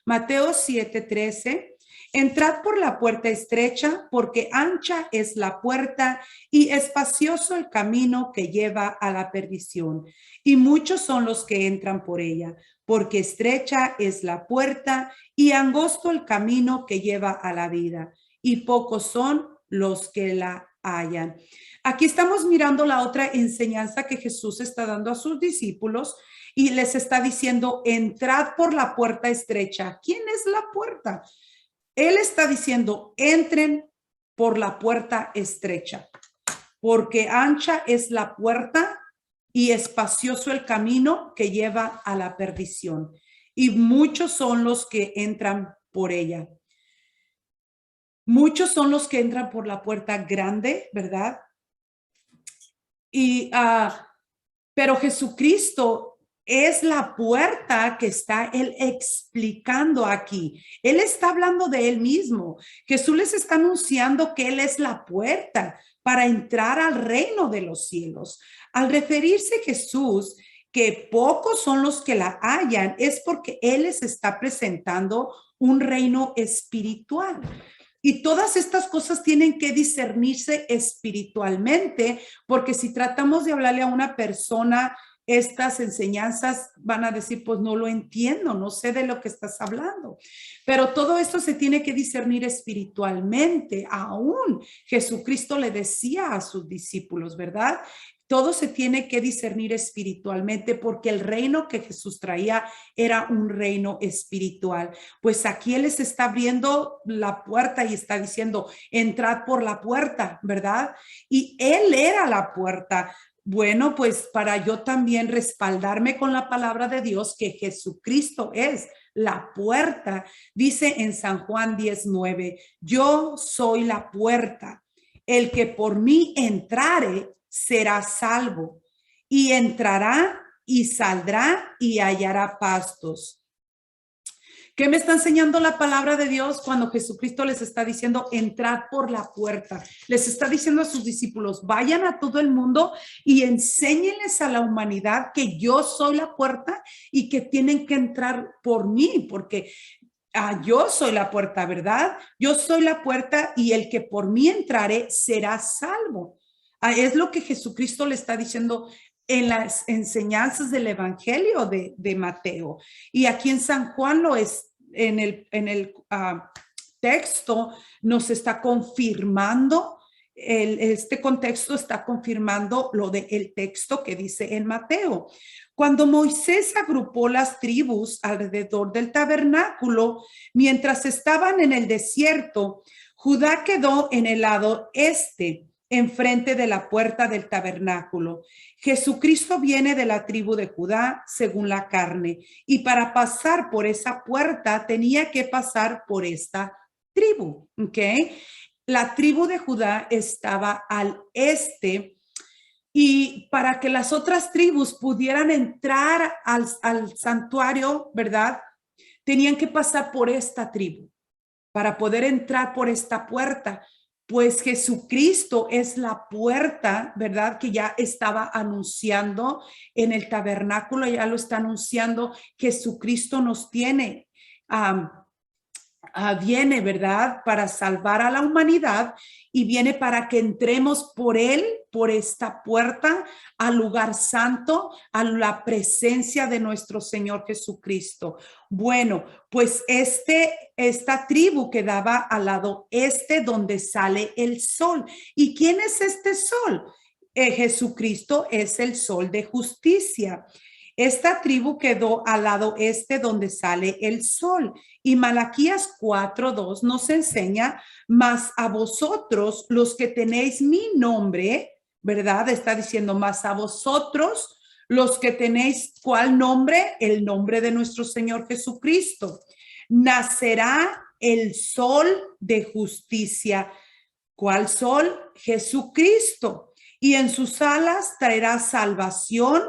Mateo 7:13. Entrad por la puerta estrecha, porque ancha es la puerta y espacioso el camino que lleva a la perdición, y muchos son los que entran por ella, porque estrecha es la puerta y angosto el camino que lleva a la vida, y pocos son los que la hallan. Aquí estamos mirando la otra enseñanza que Jesús está dando a sus discípulos, y les está diciendo: entrad por la puerta estrecha. ¿Quién es la puerta? Él está diciendo: entren por la puerta estrecha, porque ancha es la puerta y espacioso el camino que lleva a la perdición, y muchos son los que entran por ella. Muchos son los que entran por la puerta grande, ¿verdad? Pero Jesucristo es la puerta que está él explicando aquí. Él está hablando de él mismo. Jesús les está anunciando que él es la puerta para entrar al reino de los cielos. Al referirse Jesús que pocos son los que la hallan, es porque él les está presentando un reino espiritual. Y todas estas cosas tienen que discernirse espiritualmente, porque si tratamos de hablarle a una persona estas enseñanzas van a decir, pues no lo entiendo, no sé de lo que estás hablando. Pero todo esto se tiene que discernir espiritualmente. Aún Jesucristo le decía a sus discípulos, ¿verdad? Todo se tiene que discernir espiritualmente porque el reino que Jesús traía era un reino espiritual. Pues aquí Él les está abriendo la puerta y está diciendo, entrad por la puerta, ¿verdad? Y Él era la puerta. Bueno, pues para yo también respaldarme con la palabra de Dios que Jesucristo es la puerta, dice en San Juan 19, yo soy la puerta, el que por mí entrare será salvo y entrará y saldrá y hallará pastos. ¿Qué me está enseñando la palabra de Dios cuando Jesucristo les está diciendo entrad por la puerta? Les está diciendo a sus discípulos, vayan a todo el mundo y enséñenles a la humanidad que yo soy la puerta y que tienen que entrar por mí, porque yo soy la puerta, ¿verdad? Yo soy la puerta y el que por mí entrare será salvo. Es lo que Jesucristo le está diciendo en las enseñanzas del Evangelio de Mateo. Y aquí en San Juan lo es, en el texto nos está confirmando, este contexto está confirmando lo del texto que dice en Mateo. Cuando Moisés agrupó las tribus alrededor del tabernáculo, mientras estaban en el desierto, Judá quedó en el lado este, enfrente de la puerta del tabernáculo. Jesucristo viene de la tribu de Judá según la carne, y para pasar por esa puerta tenía que pasar por esta tribu, ¿ok? La tribu de Judá estaba al este, y para que las otras tribus pudieran entrar al santuario, ¿verdad? Tenían que pasar por esta tribu para poder entrar por esta puerta. Pues Jesucristo es la puerta, ¿verdad? Que ya estaba anunciando en el tabernáculo, ya lo está anunciando. Jesucristo nos tiene, viene, ¿verdad? Para salvar a la humanidad y viene para que entremos por él, por esta puerta, al lugar santo, a la presencia de nuestro Señor Jesucristo. Bueno, pues esta tribu quedaba al lado este donde sale el sol. ¿Y quién es este sol? Jesucristo es el sol de justicia. Esta tribu quedó al lado este donde sale el sol. Y Malaquías 4:2 nos enseña, mas a vosotros los que tenéis mi nombre, ¿verdad? Está diciendo, mas a vosotros los que tenéis, ¿cuál nombre? El nombre de nuestro Señor Jesucristo. Nacerá el sol de justicia. ¿Cuál sol? Jesucristo. Y en sus alas traerá salvación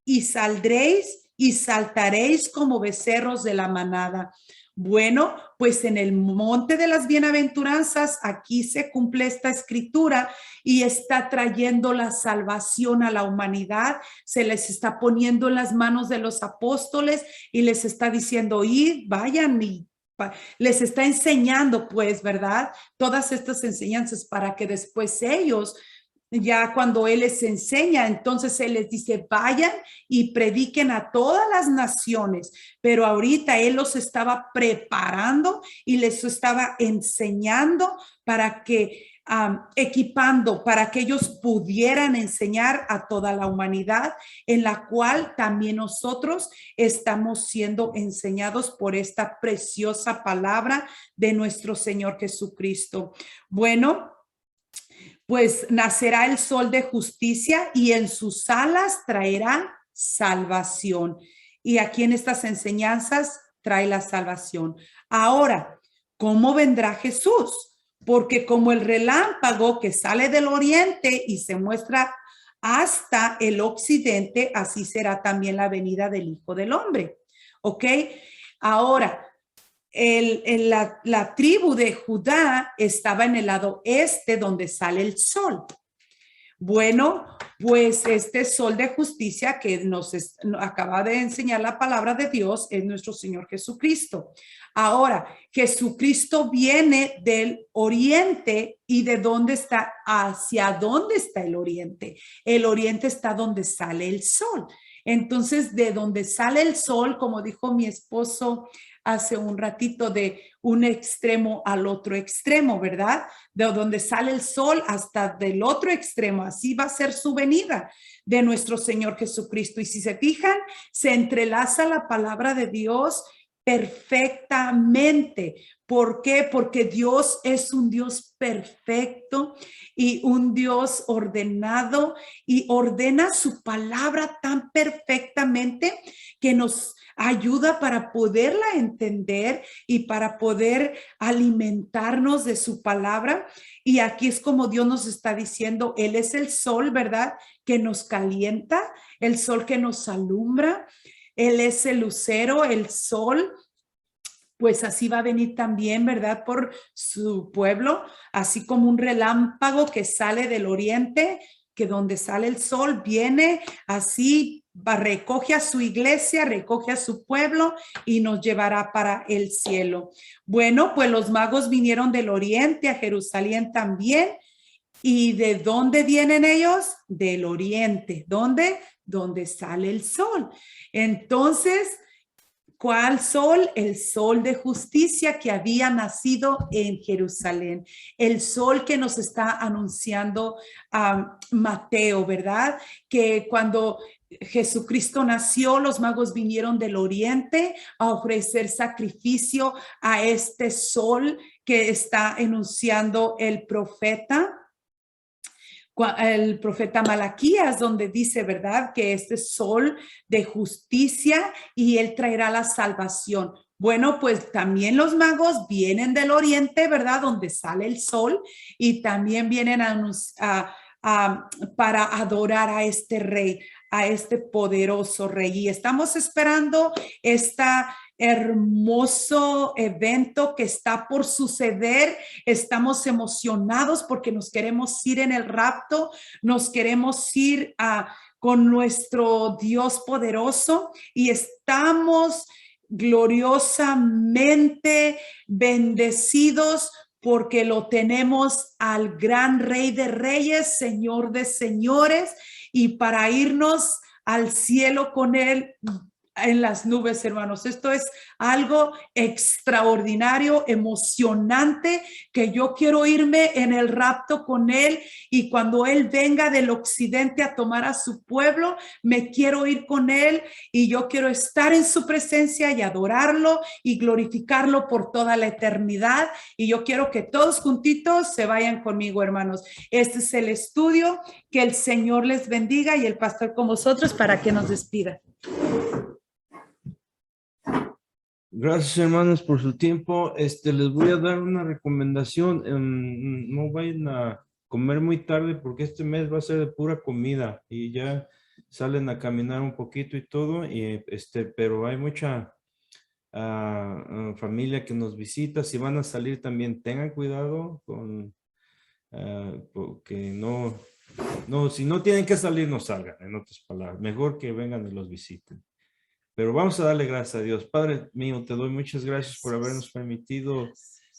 y saldréis y saltaréis como becerros de la manada. Bueno, pues en el monte de las bienaventuranzas, aquí se cumple esta escritura y está trayendo la salvación a la humanidad. Se les está poniendo en las manos de los apóstoles y les está diciendo, id, vayan y les está enseñando, pues, ¿verdad? Todas estas enseñanzas para que después ellos, ya cuando Él les enseña, entonces Él les dice, vayan y prediquen a todas las naciones. Pero ahorita Él los estaba preparando y les estaba enseñando para que, equipando, para que ellos pudieran enseñar a toda la humanidad, en la cual también nosotros estamos siendo enseñados por esta preciosa palabra de nuestro Señor Jesucristo. Bueno, pues nacerá el sol de justicia y en sus alas traerá salvación. Y aquí en estas enseñanzas trae la salvación. Ahora, ¿cómo vendrá Jesús? Porque como el relámpago que sale del oriente y se muestra hasta el occidente, así será también la venida del Hijo del Hombre. ¿Ok? Ahora, la tribu de Judá estaba en el lado este donde sale el sol. Bueno, pues este sol de justicia que nos acaba de enseñar la palabra de Dios es nuestro Señor Jesucristo. Ahora, Jesucristo viene del oriente y ¿de dónde está? ¿Hacia dónde está el oriente? El oriente está donde sale el sol. Entonces, de donde sale el sol, como dijo mi esposo hace un ratito, de un extremo al otro extremo, ¿verdad? De donde sale el sol hasta del otro extremo, así va a ser su venida de nuestro Señor Jesucristo. Y si se fijan, se entrelaza la palabra de Dios perfectamente. ¿Por qué? Porque Dios es un Dios perfecto y un Dios ordenado, y ordena su palabra tan perfectamente que nos ayuda para poderla entender y para poder alimentarnos de su palabra. Y aquí es como Dios nos está diciendo, Él es el sol, ¿verdad? Que nos calienta, el sol que nos alumbra. Él es el lucero, el sol, pues así va a venir también, ¿verdad? Por su pueblo, así como un relámpago que sale del oriente, que donde sale el sol viene así, recoge a su iglesia, recoge a su pueblo y nos llevará para el cielo. Bueno, pues los magos vinieron del oriente a Jerusalén también. ¿Y de dónde vienen ellos? Del oriente. ¿Dónde? Donde sale el sol. Entonces, ¿cuál sol? El sol de justicia que había nacido en Jerusalén. El sol que nos está anunciando Mateo, ¿verdad? Que cuando Jesucristo nació, los magos vinieron del oriente a ofrecer sacrificio a este sol que está enunciando el profeta Malaquías, donde dice, ¿verdad? Que este sol de justicia y él traerá la salvación. Bueno, pues también los magos vienen del oriente, ¿verdad? Donde sale el sol, y también vienen para adorar a este rey, a este poderoso rey. Y estamos esperando esta hermoso evento que está por suceder. Estamos emocionados porque nos queremos ir en el rapto, nos queremos ir con nuestro Dios poderoso, y estamos gloriosamente bendecidos porque lo tenemos al gran Rey de Reyes, Señor de Señores, y para irnos al cielo con Él en las nubes, hermanos. Esto es algo extraordinario, emocionante, que yo quiero irme en el rapto con Él, y cuando Él venga del occidente a tomar a su pueblo, me quiero ir con Él, y yo quiero estar en su presencia y adorarlo y glorificarlo por toda la eternidad. Y yo quiero que todos juntitos se vayan conmigo, hermanos. Este es el estudio. Que el Señor les bendiga, y el pastor con vosotros para que nos despida.
Gracias, hermanos, por su tiempo. Les voy a dar una recomendación. No vayan a comer muy tarde porque este mes va a ser de pura comida y ya salen a caminar un poquito y todo. Pero hay mucha familia que nos visita. Si van a salir también tengan cuidado porque si no tienen que salir, no salgan, en otras palabras. Mejor que vengan y los visiten. Pero vamos a darle gracias a Dios. Padre mío, te doy muchas gracias por habernos permitido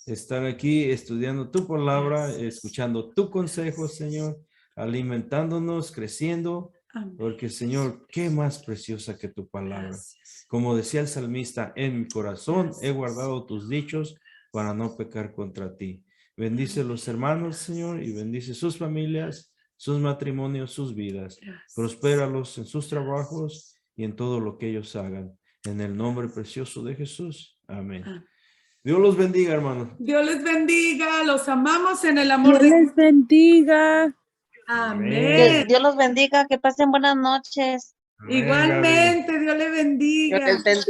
estar aquí estudiando tu palabra, escuchando tu consejo, Señor, alimentándonos, creciendo, porque, Señor, qué más preciosa que tu palabra. Como decía el salmista, en mi corazón he guardado tus dichos para no pecar contra ti. Bendice a los hermanos, Señor, y bendice sus familias, sus matrimonios, sus vidas. Prospéralos en sus trabajos y en todo lo que ellos hagan. En el nombre precioso de Jesús. Amén. Dios los bendiga, hermanos.
Dios les bendiga. Los amamos en el amor
Dios
de
les bendiga.
Amén.
Que Dios los bendiga, que pasen buenas noches.
Amén,
Igualmente, Dios le bendiga.
Dios les bendiga.